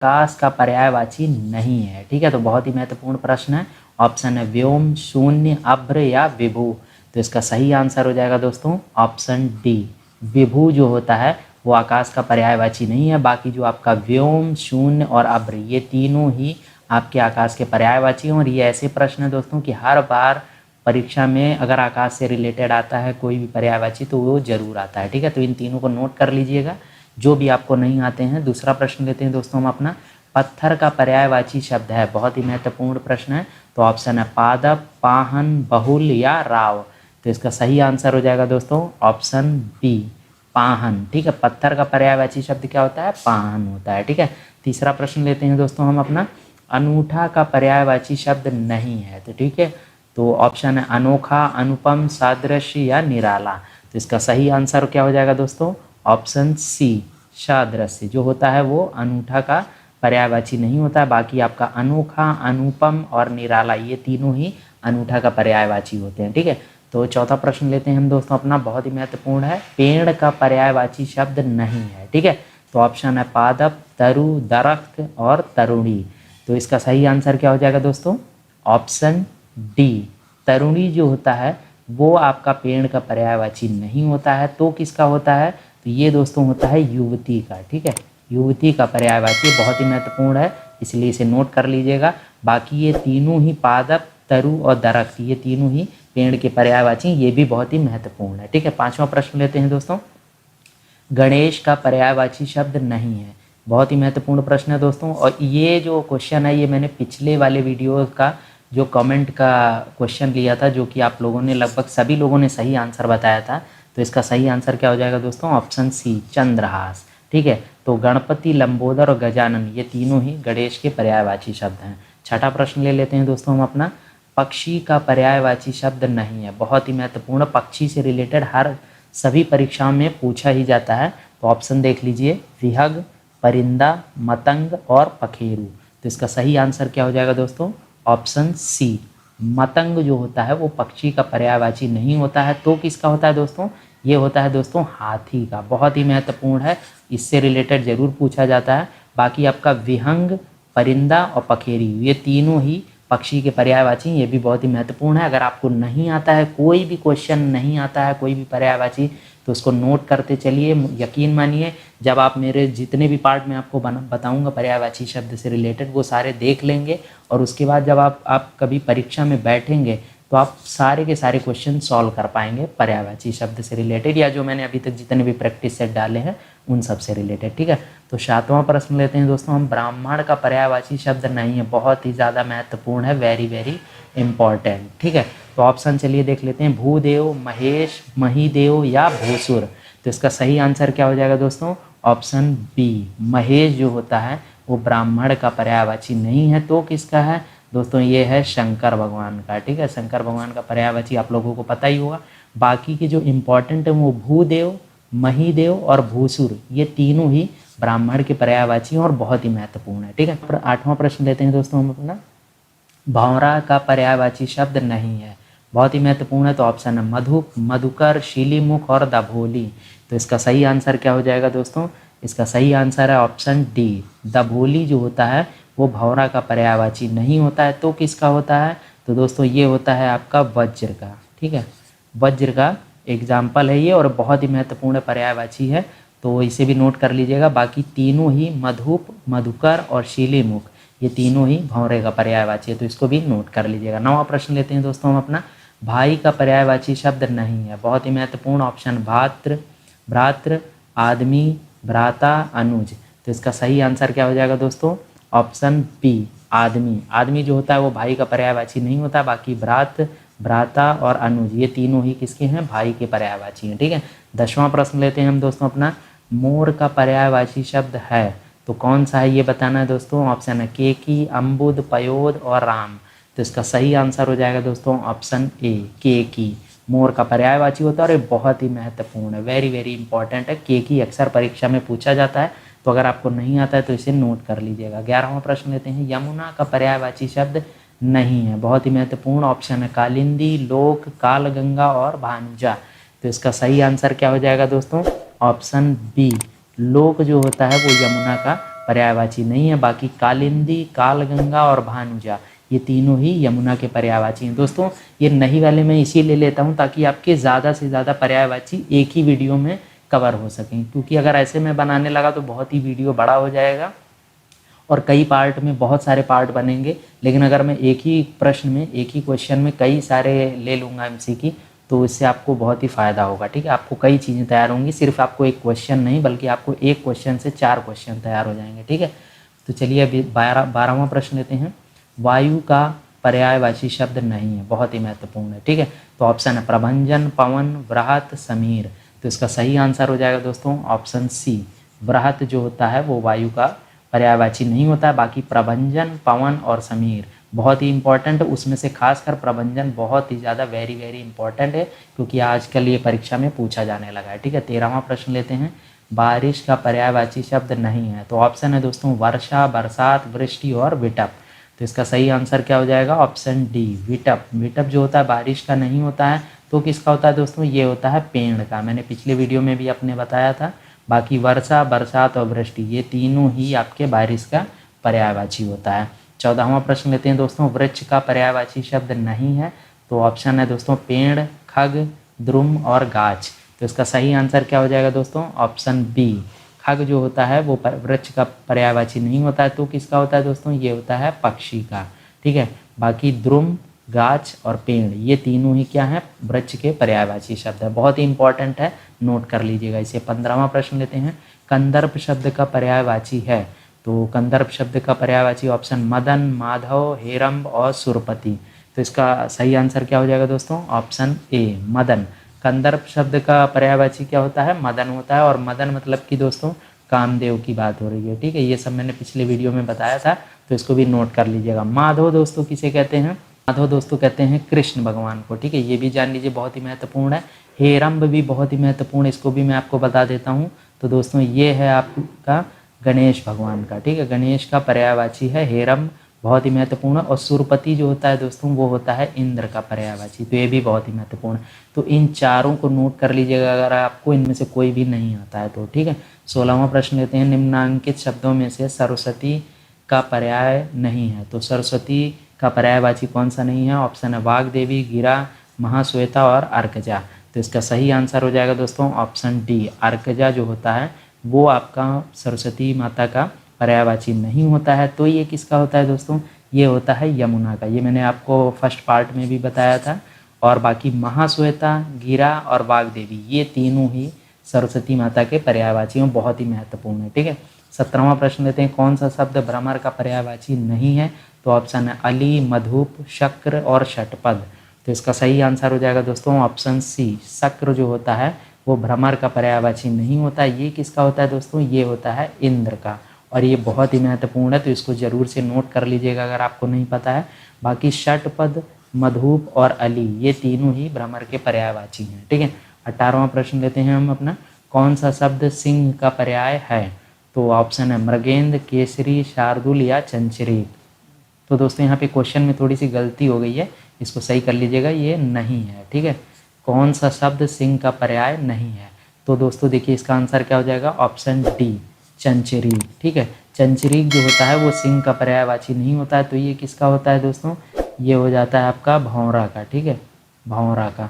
आकाश का पर्यायवाची नहीं है। ठीक है, तो बहुत ही महत्वपूर्ण प्रश्न है। ऑप्शन है व्योम, शून्य, अभ्र या विभु। तो इसका सही आंसर हो जाएगा दोस्तों ऑप्शन डी, विभु जो होता है वो आकाश का पर्यायवाची नहीं है। बाकी जो आपका व्योम, शून्य और अभ्र ये तीनों ही आपके आकाश के पर्यायवाची हैं। और ये ऐसे प्रश्न है दोस्तों कि हर बार परीक्षा में अगर आकाश से रिलेटेड आता है कोई भी पर्यायवाची तो वो जरूर आता है। ठीक है, तो इन तीनों को नोट कर लीजिएगा जो भी आपको नहीं आते हैं। दूसरा प्रश्न लेते हैं दोस्तों हम अपना, पत्थर का पर्यायवाची शब्द है, बहुत ही महत्वपूर्ण प्रश्न है। तो ऑप्शन है पादप, पाहन, बहुल या राव। तो इसका सही आंसर हो जाएगा दोस्तों ऑप्शन बी, पाहन। ठीक है, पत्थर का पर्यायवाची शब्द क्या होता है? पाहन होता है। ठीक है, तीसरा प्रश्न लेते हैं दोस्तों हम अपना, अनूठा का पर्यायवाची शब्द नहीं है। तो ठीक है, तो ऑप्शन है अनोखा, अनुपम, सादृश्य या निराला। तो इसका सही आंसर क्या हो जाएगा दोस्तों ऑप्शन सी, सादृश्य जो होता है वो अनूठा का पर्यायवाची नहीं होता है। बाकी आपका अनोखा, अनुपम और निराला ये तीनों ही अनूठा का पर्यायवाची होते हैं। ठीक है, तो चौथा प्रश्न लेते हैं हम दोस्तों अपना, बहुत ही महत्वपूर्ण है, पेड़ का पर्यायवाची शब्द नहीं है। ठीक है, तो ऑप्शन है पादप, तरु, दरख्त और तरुणी। तो इसका सही आंसर क्या हो जाएगा दोस्तों ऑप्शन डी, तरुणी जो होता है वो आपका पेड़ का पर्यायवाची नहीं होता है। तो किसका होता है? तो ये दोस्तों होता है युवती का। ठीक है, युवती का पर्यायवाची बहुत ही महत्वपूर्ण है, इसलिए इसे नोट कर लीजिएगा। बाकी ये तीनों ही पादप, तरु और दरख्त ये तीनों ही पेड़ के पर्यायवाची, ये भी बहुत ही महत्वपूर्ण है। ठीक है, पांचवा प्रश्न लेते हैं दोस्तों, गणेश का पर्यायवाची शब्द नहीं है, बहुत ही महत्वपूर्ण प्रश्न है दोस्तों। और ये जो क्वेश्चन है ये मैंने पिछले वाले वीडियो का जो कमेंट का क्वेश्चन लिया था, जो कि आप लोगों ने लगभग सभी लोगों ने सही आंसर बताया था। तो इसका सही आंसर क्या हो जाएगा दोस्तों ऑप्शन सी, चंद्रहास। ठीक है, तो गणपति, लंबोदर और गजानन ये तीनों ही गणेश के पर्यायवाची शब्द हैं। छठा प्रश्न ले लेते हैं दोस्तों हम अपना, पक्षी का पर्यायवाची शब्द नहीं है, बहुत ही महत्वपूर्ण, पक्षी से रिलेटेड हर सभी परीक्षाओं में पूछा ही जाता है। तो ऑप्शन देख लीजिए, विहग, परिंदा, मतंग और पखेरु। तो इसका सही आंसर क्या हो जाएगा दोस्तों ऑप्शन सी, मतंग जो होता है वो पक्षी का पर्यायवाची नहीं होता है। तो किसका होता है दोस्तों? ये होता है दोस्तों हाथी का, बहुत ही महत्वपूर्ण है, इससे रिलेटेड जरूर पूछा जाता है। बाकी आपका विहंग, परिंदा और पखेरी ये तीनों ही पक्षी के पर्यायवाची, ये भी बहुत ही महत्वपूर्ण है। अगर आपको नहीं आता है, कोई भी क्वेश्चन नहीं आता है, कोई भी पर्यायवाची, तो उसको नोट करते चलिए। यकीन मानिए जब आप मेरे जितने भी पार्ट में आपको बताऊंगा पर्यायवाची शब्द से रिलेटेड वो सारे देख लेंगे, और उसके बाद जब आप कभी परीक्षा में बैठेंगे तो आप सारे के सारे क्वेश्चन सॉल्व कर पाएंगे पर्यायवाची शब्द से रिलेटेड, या जो मैंने अभी तक जितने भी प्रैक्टिस सेट डाले हैं उन सब से रिलेटेड। ठीक है, तो सातवां प्रश्न लेते हैं दोस्तों हम, ब्राह्मण का पर्यायवाची शब्द नहीं है, बहुत ही ज़्यादा महत्वपूर्ण है, वेरी वेरी इंपॉर्टेंट। ठीक है, तो ऑप्शन चलिए देख लेते हैं, भूदेव, महेश, महिदेव या भूसुर। तो इसका सही आंसर क्या हो जाएगा दोस्तों ऑप्शन बी, महेश जो होता है वो ब्राह्मण का पर्यायवाची नहीं है। तो किसका है दोस्तों? ये है शंकर भगवान का। ठीक है, शंकर भगवान का पर्यायवाची आप लोगों को पता ही होगा। बाकी के जो इम्पोर्टेंट है वो भूदेव, महिदेव और भूसुर ये तीनों ही ब्राह्मण के पर्यायवाची और बहुत ही महत्वपूर्ण है। ठीक है, आठवां प्रश्न लेते हैं दोस्तों हम अपना, भौरा का पर्यायवाची शब्द नहीं है, बहुत ही महत्वपूर्ण है। तो ऑप्शन है मधुप, मधुकर, शीलीमुख और दभोली। तो इसका सही आंसर क्या हो जाएगा दोस्तों? इसका सही आंसर है ऑप्शन डी, दभोली जो होता है वो भौरा का पर्यायवाची नहीं होता है। तो किसका होता है? तो दोस्तों ये होता है आपका वज्र का। ठीक है, वज्र का एग्जाम्पल है ये और बहुत ही महत्वपूर्ण पर्यायवाची है, तो इसे भी नोट कर लीजिएगा। बाकी तीनों ही मधुप, मधुकर और शीलीमुख ये तीनों ही भौरे का पर्यायवाची है, तो इसको भी नोट कर लीजिएगा। नौवां प्रश्न लेते हैं दोस्तों हम अपना, भाई का पर्यायवाची शब्द नहीं है, बहुत ही महत्वपूर्ण, ऑप्शन भात्र, भ्रातृ, आदमी, भ्राता, अनुज। तो इसका सही आंसर क्या हो जाएगा दोस्तों ऑप्शन बी, आदमी। आदमी जो होता है वो भाई का पर्यायवाची नहीं होता। बाकी भ्रात, भ्राता और अनुज ये तीनों ही किसके हैं? भाई के पर्यायवाची हैं। ठीक है, 10वां प्रश्न लेते हैं हम दोस्तों अपना, मोर का पर्यायवाची शब्द है तो कौन सा है ये बताना है दोस्तों। ऑप्शन है केकी, अम्बुद, पयोद और राम। तो इसका सही आंसर हो जाएगा दोस्तों ऑप्शन ए, केकी। मोर का पर्यायवाची होता है और ये बहुत ही महत्वपूर्ण है, वेरी वेरी इंपॉर्टेंट है। केकी अक्सर परीक्षा में पूछा जाता है, तो अगर आपको नहीं आता है तो इसे नोट कर लीजिएगा। 11वां प्रश्न लेते हैं, यमुना का पर्यायवाची शब्द नहीं है, बहुत ही महत्वपूर्ण, ऑप्शन है कालिंदी, लोक, कालगंगा और भानुजा। तो इसका सही आंसर क्या हो जाएगा दोस्तों ऑप्शन बी, लोक जो होता है वो यमुना का पर्यायवाची नहीं है। बाकी कालिंदी, कालगंगा और भानुजा ये तीनों ही यमुना के पर्यायवाची हैं। दोस्तों ये नहीं वाले मैं इसीलिए लेता हूँ ताकि आपके ज़्यादा से ज़्यादा पर्यायवाची एक ही वीडियो में कवर हो सकें, क्योंकि अगर ऐसे में बनाने लगा तो बहुत ही वीडियो बड़ा हो जाएगा और कई पार्ट में बहुत सारे पार्ट बनेंगे। लेकिन अगर मैं एक ही प्रश्न में, एक ही क्वेश्चन में कई सारे ले लूँगा एमसीक्यू, तो इससे आपको बहुत ही फ़ायदा होगा। ठीक है, आपको कई चीज़ें तैयार होंगी, सिर्फ आपको एक क्वेश्चन नहीं बल्कि आपको एक क्वेश्चन से 4 क्वेश्चन तैयार हो जाएंगे। ठीक है, तो चलिए अभी 12वां प्रश्न लेते हैं। वायु का पर्यायवाची शब्द नहीं है, बहुत ही महत्वपूर्ण है। ठीक है, तो ऑप्शन है प्रभंजन, पवन, वृहत, समीर। तो इसका सही आंसर हो जाएगा दोस्तों ऑप्शन सी। वृहत जो होता है वो वायु का पर्यायवाची नहीं होता है। बाकी प्रभंजन, पवन और समीर बहुत ही इंपॉर्टेंट है, उसमें से खासकर प्रभंजन बहुत ही ज़्यादा वेरी इंपॉर्टेंट है, क्योंकि आजकल ये परीक्षा में पूछा जाने लगा है। ठीक है, 13वां प्रश्न लेते हैं। बारिश का पर्यायवाची शब्द नहीं है, तो ऑप्शन है दोस्तों वर्षा, बरसात, वृष्टि और विटप। तो इसका सही आंसर क्या हो जाएगा ऑप्शन डी, विटप। विटप जो होता है बारिश का नहीं होता है, तो किसका होता है दोस्तों, ये होता है पेड़ का। मैंने पिछले वीडियो में भी आपने बताया था। बाकी वर्षा, बरसात और वृष्टि ये तीनों ही आपके बारिश का पर्यायवाची होता है। 14वां प्रश्न लेते हैं दोस्तों। वृक्ष का पर्यायवाची शब्द नहीं है, तो ऑप्शन है दोस्तों पेड़, खग, द्रुम और गाछ। तो इसका सही आंसर क्या हो जाएगा दोस्तों ऑप्शन बी। खग जो होता है वो वृक्ष का पर्यायवाची नहीं होता है, तो किसका होता है दोस्तों, ये होता है पक्षी का। ठीक है, बाकी द्रुम, गाछ और पेड़ ये तीनों ही क्या है, वृक्ष के पर्यायवाची शब्द है। बहुत ही इंपॉर्टेंट है, नोट कर लीजिएगा इसे। 15वां प्रश्न लेते हैं। कंदर्प शब्द का पर्यायवाची है, तो कंदर्प शब्द का पर्यायवाची ऑप्शन मदन, माधव, हेरम्ब और सुरपति। तो इसका सही आंसर क्या हो जाएगा दोस्तों ऑप्शन ए, मदन। कंदर्प शब्द का पर्यायवाची क्या होता है, मदन होता है। और मदन मतलब कि दोस्तों कामदेव की बात हो रही है। ठीक है, ये सब मैंने पिछले वीडियो में बताया था, तो इसको भी नोट कर लीजिएगा। माधव दोस्तों किसे कहते हैं, माधव दोस्तों कहते हैं कृष्ण भगवान को। ठीक है, ये भी जान लीजिए, बहुत ही महत्वपूर्ण है। हेरम्ब भी बहुत ही महत्वपूर्ण है, इसको भी मैं आपको बता देता हूँ। तो दोस्तों ये है आपका गणेश भगवान का। ठीक है, गणेश का पर्यायवाची है हेरम्ब, बहुत ही महत्वपूर्ण है। और सुरपति जो होता है दोस्तों वो होता है इंद्र का पर्यायवाची, तो ये भी बहुत ही महत्वपूर्ण है। तो इन चारों को नोट कर लीजिएगा अगर आपको इनमें से कोई भी नहीं आता है तो। ठीक है, 16वां प्रश्न लेते हैं। निम्नांकित शब्दों में से सरस्वती का पर्याय नहीं है, तो सरस्वती का पर्यायवाची कौन सा नहीं है, ऑप्शन है वाग्देवी, गिरा, महाश्वेता और अर्कजा। तो इसका सही आंसर हो जाएगा दोस्तों ऑप्शन डी, अर्कजा जो होता है वो आपका सरस्वती माता का पर्यायवाची नहीं होता है। तो ये किसका होता है दोस्तों, ये होता है यमुना का। ये मैंने आपको फर्स्ट पार्ट में भी बताया था। और बाकी महाश्वेता, गिरा और वाग्देवी ये तीनों ही सरस्वती माता के पर्यायवाची हैं, बहुत ही महत्वपूर्ण है। ठीक है, 17वां प्रश्न लेते हैं। कौन सा शब्द भ्रमर का पर्यायवाची नहीं है, तो ऑप्शन है अली, मधुप, शक्र और षटपद। तो इसका सही आंसर हो जाएगा दोस्तों ऑप्शन सी, शक्र जो होता है वो भ्रमर का पर्यायवाची नहीं होता। ये किसका होता है दोस्तों, ये होता है इंद्र का। और ये बहुत ही महत्वपूर्ण है, तो इसको ज़रूर से नोट कर लीजिएगा अगर आपको नहीं पता है। बाकी षटपद, मधुप और अली ये तीनों ही भ्रमर के पर्यायवाची हैं। ठीक है, 18वां प्रश्न लेते हैं हम अपना। कौन सा शब्द सिंह का पर्याय है, तो ऑप्शन है मृगेंद्र, केसरी, शार्दुल या चंचरीक। तो दोस्तों यहाँ पे क्वेश्चन में थोड़ी सी गलती हो गई है, इसको सही कर लीजिएगा, ये नहीं है। ठीक है, कौन सा शब्द सिंह का पर्याय नहीं है, तो दोस्तों देखिए इसका आंसर क्या हो जाएगा ऑप्शन डी, चंचरीक। ठीक है, चंचरीक जो होता है वो सिंह का पर्यायवाची नहीं होता है, तो ये किसका होता है दोस्तों, ये हो जाता है आपका भौरा का। ठीक है, भौरा का,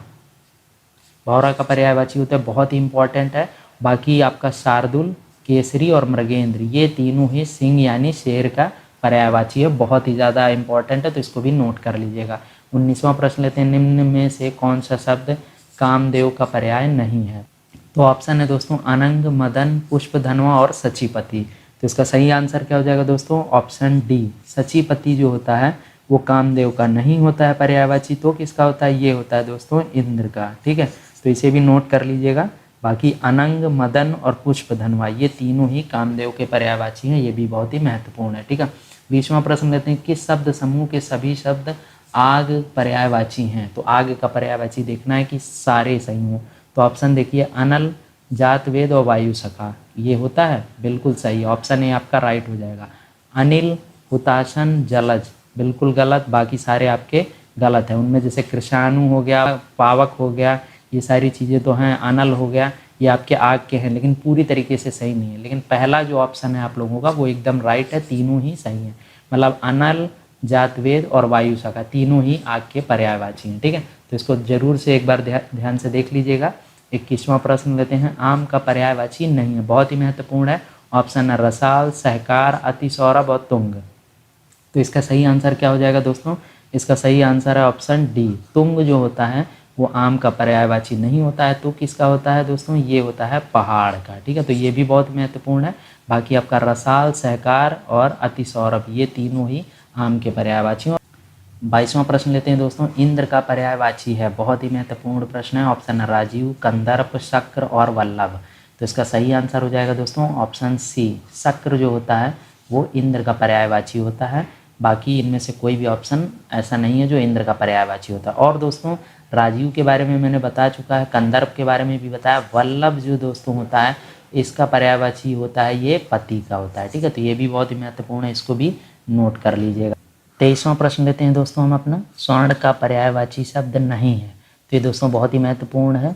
भौरा का पर्यायवाची होता है, बहुत ही इंपॉर्टेंट है। बाकी आपका शार्दुल, केसरी और मृगेंद्र ये तीनों ही सिंह यानी शेर का पर्यायवाची है, बहुत ही ज़्यादा इंपॉर्टेंट है, तो इसको भी नोट कर लीजिएगा। 19वां प्रश्न लेते हैं। निम्न में से कौन सा शब्द कामदेव का पर्याय नहीं है, तो ऑप्शन है दोस्तों अनंग, मदन, पुष्पधनवा और सचीपति। तो इसका सही आंसर क्या हो जाएगा दोस्तों ऑप्शन डी, सचीपति जो होता है वो कामदेव का नहीं होता है पर्यायवाची, तो किसका होता है, ये होता है दोस्तों इंद्र का। ठीक है, तो इसे भी नोट कर लीजिएगा। बाकी अनंग, मदन और पुष्पधनवा ये तीनों ही कामदेव के पर्यायवाची हैं, ये भी बहुत ही महत्वपूर्ण है। ठीक है, 20वां प्रश्न लेते हैं। किस शब्द समूह के सभी शब्द आग पर्यायवाची हैं, तो आग का पर्यायवाची देखना है कि सारे सही हों। तो ऑप्शन देखिए अनल, जात, वेद और वायु सखा, ये होता है बिल्कुल सही, ऑप्शन ए आपका राइट हो जाएगा। अनिल, हुताशन, जलज बिल्कुल गलत, बाकी सारे आपके गलत हैं। उनमें जैसे कृषाणु हो गया, पावक हो गया, ये सारी चीज़ें तो हैं। अनल हो गया, ये आपके आग के हैं लेकिन पूरी तरीके से सही नहीं है। लेकिन पहला जो ऑप्शन है आप लोगों का वो एकदम राइट है, तीनों ही सही हैं। मतलब अनल, जातवेद और वायु शाखा तीनों ही आग के पर्यायवाची हैं। ठीक है, तो इसको जरूर से एक बार ध्यान से देख लीजिएगा। 21वां प्रश्न लेते हैं, आम का पर्यायवाची नहीं है, बहुत ही महत्वपूर्ण है। ऑप्शन है रसाल, सहकार, अतिसौरभ और तुंग। तो इसका सही आंसर क्या हो जाएगा दोस्तों? इसका सही आंसर है ऑप्शन डी। तुंग जो होता है वो आम का पर्यायवाची नहीं होता है। तो किसका होता है दोस्तों? ये होता है पहाड़ का। ठीक है, तो ये भी बहुत महत्वपूर्ण है। बाकी आपका रसाल, सहकार और अतिसौरभ ये तीनों ही आम के पर्यायवाची। 22वां प्रश्न लेते हैं दोस्तों, इंद्र का पर्यायवाची है, बहुत ही महत्वपूर्ण प्रश्न है। ऑप्शन है राजीव, कंदर्प, शक्र और वल्लभ। तो इसका सही आंसर हो जाएगा दोस्तों ऑप्शन सी। शक्र जो होता है वो इंद्र का पर्यायवाची होता है। बाकी इनमें से कोई भी ऑप्शन ऐसा नहीं है जो इंद्र का पर्यायवाची होता है। और दोस्तों राजीव के बारे में मैंने बता चुका है, कंदर्प के बारे में भी बताया। वल्लभ जो दोस्तों होता है इसका पर्यायवाची होता है ये पति का होता है। ठीक है, तो ये भी बहुत ही महत्वपूर्ण है, इसको भी नोट कर लीजिएगा। 23वां प्रश्न लेते हैं दोस्तों हम अपना, स्वर्ण का पर्यायवाची शब्द नहीं है। तो ये दोस्तों बहुत ही महत्वपूर्ण है।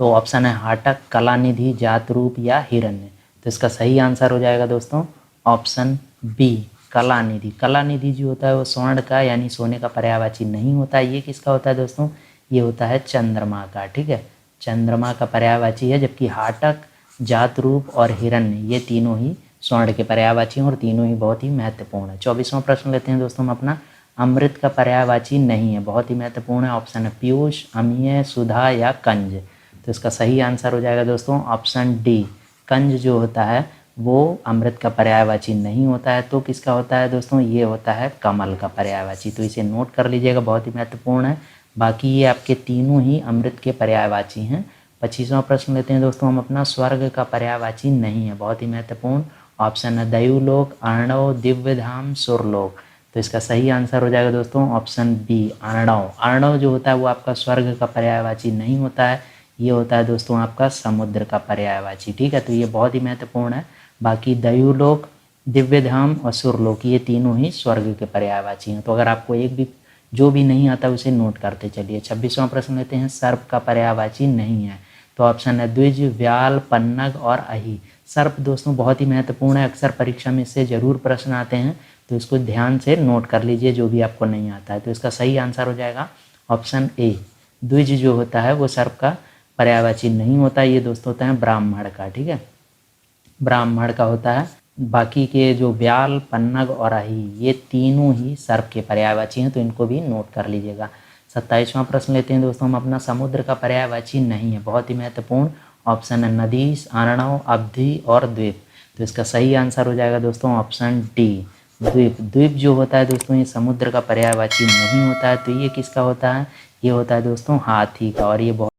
तो ऑप्शन है हाटक, कलानिधि, जातरूप या हिरण्य। तो इसका सही आंसर हो जाएगा दोस्तों ऑप्शन बी, कलानिधि। कलानिधि जो होता है वो स्वर्ण का यानी सोने का पर्यायवाची नहीं होता है। ये किसका होता है दोस्तों? ये होता है चंद्रमा का। ठीक है, चंद्रमा का पर्यायवाची है। जबकि हाटक, जातरूप और हिरण्य ये तीनों ही स्वर्ण के पर्यायवाची हैं और तीनों ही बहुत ही महत्वपूर्ण है। 24वां प्रश्न लेते हैं दोस्तों हम अपना, अमृत का पर्यायवाची नहीं है, बहुत ही महत्वपूर्ण है। ऑप्शन है पीयूष, अमीय, सुधा या कंज। तो इसका सही आंसर हो जाएगा दोस्तों ऑप्शन डी। कंज जो होता है वो अमृत का पर्यायवाची नहीं होता है। तो किसका होता है दोस्तों? ये होता है कमल का पर्यायवाची। तो इसे नोट कर लीजिएगा, बहुत ही महत्वपूर्ण है। बाकी ये आपके तीनों ही अमृत के पर्यायवाची हैं। 25वां प्रश्न लेते हैं दोस्तों हम अपना, स्वर्ग का पर्यायवाची नहीं है, बहुत ही महत्वपूर्ण। ऑप्शन है दैवलोक, अर्णव, दिव्यधाम, सुरलोक। तो इसका सही आंसर हो जाएगा दोस्तों ऑप्शन बी, अर्णव। अर्णव जो होता है वो आपका स्वर्ग का पर्यायवाची नहीं होता है, ये होता है दोस्तों आपका समुद्र का पर्यायवाची। ठीक है, तो ये बहुत ही महत्वपूर्ण है। बाकी दैवलोक, दिव्यधाम और सुरलोक ये तीनों ही स्वर्ग के पर्यायवाची हैं। तो अगर आपको एक भी जो भी नहीं आता उसे नोट करते चलिए। 26वां प्रश्न लेते हैं, सर्प का पर्यायवाची नहीं है। तो ऑप्शन है द्विज, व्याल, पन्नग और अहि। सर्प दोस्तों बहुत ही महत्वपूर्ण है, अक्सर परीक्षा में से जरूर प्रश्न आते हैं, तो इसको ध्यान से नोट कर लीजिए जो भी आपको नहीं आता है। तो इसका सही आंसर हो जाएगा ऑप्शन ए। द्विज जो होता है वो सर्प का पर्यायवाची नहीं होता, ये दोस्तों होता है ब्राह्मण का। ठीक है, ब्राह्मण का होता है। बाकी के जो व्याल, पन्नग और अहि ये तीनों ही सर्प के पर्यायवाची हैं, तो इनको भी नोट कर लीजिएगा। 27वां प्रश्न लेते हैं दोस्तों हम अपना, समुद्र का पर्यायवाची नहीं है, बहुत ही महत्वपूर्ण। ऑप्शन है नदीश, अर्णव, अवधि और द्वीप। तो इसका सही आंसर हो जाएगा दोस्तों ऑप्शन डी, द्वीप। द्वीप जो होता है दोस्तों ये समुद्र का पर्यायवाची नहीं होता है। तो ये किसका होता है? ये होता है दोस्तों हाथी का। और ये बहुत